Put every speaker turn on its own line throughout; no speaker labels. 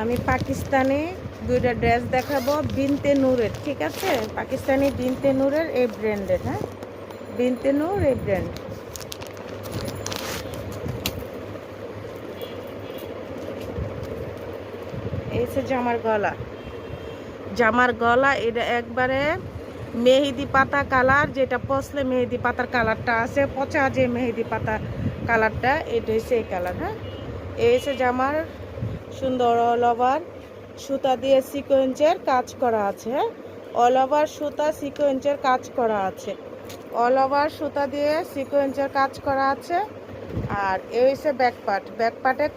আমি পাকিস্তানি দুইটা ড্রেস দেখাবো বিনতে নূরের, ঠিক আছে? পাকিস্তানি বিনতে নূরের এই ব্র্যান্ডের, হ্যাঁ, বিনতে নূর এই ব্র্যান্ড। এই হচ্ছে জামার গলা, জামার গলা এটা একবারে মেহেদি পাতা কালার, যেটা পছলে মেহেদি পাতার কালারটা আছে, পচা যে মেহেদি পাতা কালারটা, এটা হচ্ছে এই কালার, হ্যাঁ। এই হচ্ছে জামার সুন্দর অল ওভার সুতা দিয়ে সিকোয়েন্সের কাজ করা আছে, হ্যাঁ, অল ওভার সুতা সিকোয়েন্সের কাজ করা আছে, অল ওভার সুতা দিয়ে সিকোয়েন্সের কাজ করা আছে। আর এই হচ্ছে ব্যাকপার্ট, ব্যাকপার্টে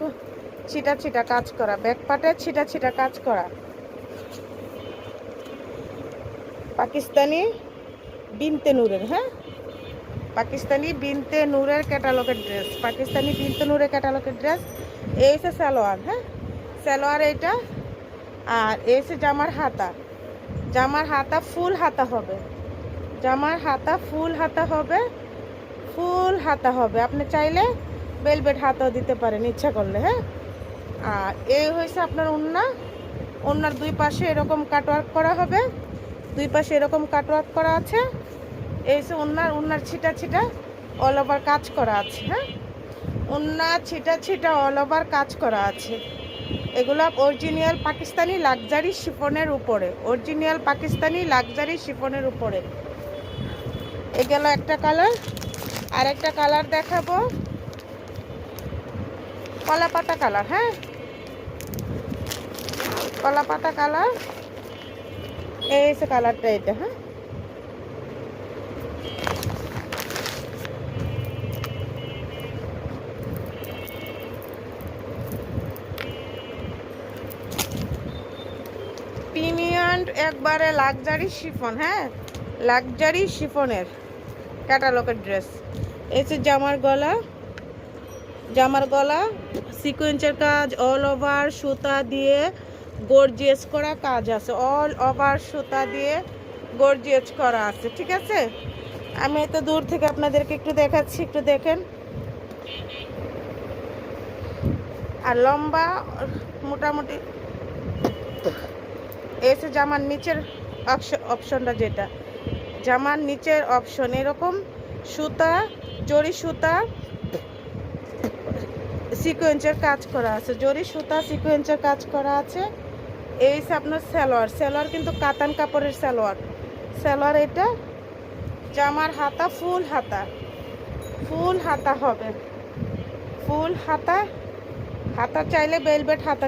ছিটা ছিটা কাজ করা, ব্যাকপার্টে ছিটা ছিটা কাজ করা। পাকিস্তানি বিনতে নূরের, হ্যাঁ, পাকিস্তানি বিনতে নূরের ক্যাটালগের ড্রেস, পাকিস্তানি বিনতে নূরের ক্যাটালগের ড্রেস। এই হচ্ছে সালোয়ার, হ্যাঁ, সালোয়ার এইটা। আর এই হচ্ছে জামার হাতা, জামার হাতা ফুল হাতা হবে, জামার হাতা ফুল হাতা হবে, ফুল হাতা হবে। আপনি চাইলে বেলভেট হাতাও দিতে পারেন ইচ্ছা করলে, হ্যাঁ। আর এই হয়েছে আপনার ওড়না, ওড়নার দুই পাশে এরকম কাটওয়ার্ক করা হবে, দুই পাশে এরকম কাটওয়ার্ক করা আছে। এই যে ওড়নার, ওড়নার ছিটা ছিটা অল ওভার কাজ করা আছে, হ্যাঁ, ওড়না ছিটা ছিটা অল ওভার কাজ করা আছে। এগুলো অরিজিনাল পাকিস্তানি লাক্সারি শিফনের উপরে, অরিজিনাল পাকিস্তানি লাক্সারি শিফনের উপরে। এ গেল একটা কালার। আর একটা কালার দেখাবো, কলা পাতা কালার, হ্যাঁ, কলা পাতা কালার। এই হচ্ছে কালারটা, এটা, হ্যাঁ। প্রিমিয়াম একবারে লাক্সারি শিফন, হ্যাঁ, লাক্সারি শিফনের ক্যাটালগের ড্রেস। এই যে জামার গলা, জামার গলা সিকোয়েন্সের কাজ, অল ওভার সুতা দিয়ে গর্জিয়াস করা কাজ আছে, অল ওভার সুতা দিয়ে গর্জিয়াস করা আছে, ঠিক আছে? আমি তো দূর থেকে আপনাদেরকে একটু দেখাচ্ছি, একটু দেখেন। আর লম্বা মোটামুটি এসে জামার নিচের অপশনটা, যেটা জামার নিচের অপশন, এরকম সুতা, জরি সুতা সিকোয়েন্সের কাজ করা আছে, জরি সুতা সিকোয়েন্সের কাজ করা আছে। এই আপনার সালোয়ার, সালোয়ার কিন্তু কাতান কাপড়ের সালোয়ার, সালোয়ার এটা। জামার হাতা ফুল হাতা, ফুল হাতা হবে, ফুল হাতা, হাতা চাইলে বেলভেট হাতা